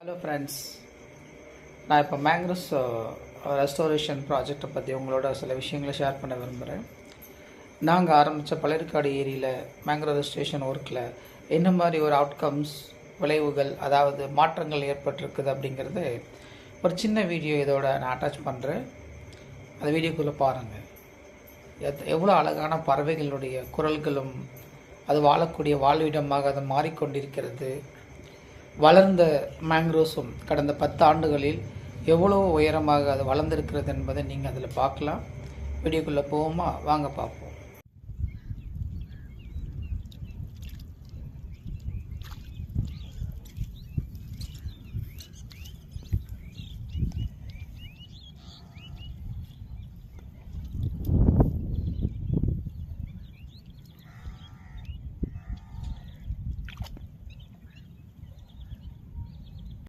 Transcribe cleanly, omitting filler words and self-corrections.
Hello friends, நான் இப்போ mangroves restoration ப்ராஜெக்டை பற்றி உங்களோட சில விஷயங்களை ஷேர் பண்ண விரும்புகிறேன். நாங்கள் ஆரம்பித்த பழற்காடு ஏரியில் மேங்க்ரோவ் ரெஸ்டோரேஷன் ஒர்க்கில் என்ன மாதிரி ஒரு அவுட்கம்ஸ், விளைவுகள், அதாவது மாற்றங்கள் ஏற்பட்டிருக்குது அப்படிங்கிறது ஒரு சின்ன வீடியோ இதோட நான் அட்டாச் பண்ணுறேன். அந்த வீடியோக்குள்ளே பாருங்கள். எவ்வளோ அழகான பறவைகளுடைய குரல்களும் அது வாழக்கூடிய வாழ்விடமாக அது மாறிக்கொண்டிருக்கிறது. வளர்ந்த மேங்க்ரோவ்ஸும் கடந்த 10 ஆண்டுகளில் எவ்வளோ உயரமாக அது வளர்ந்திருக்கிறது என்பதை நீங்கள் அதில் பார்க்கலாம். வீடியோக்குள்ளே போவோமா? வாங்க பார்ப்போம்.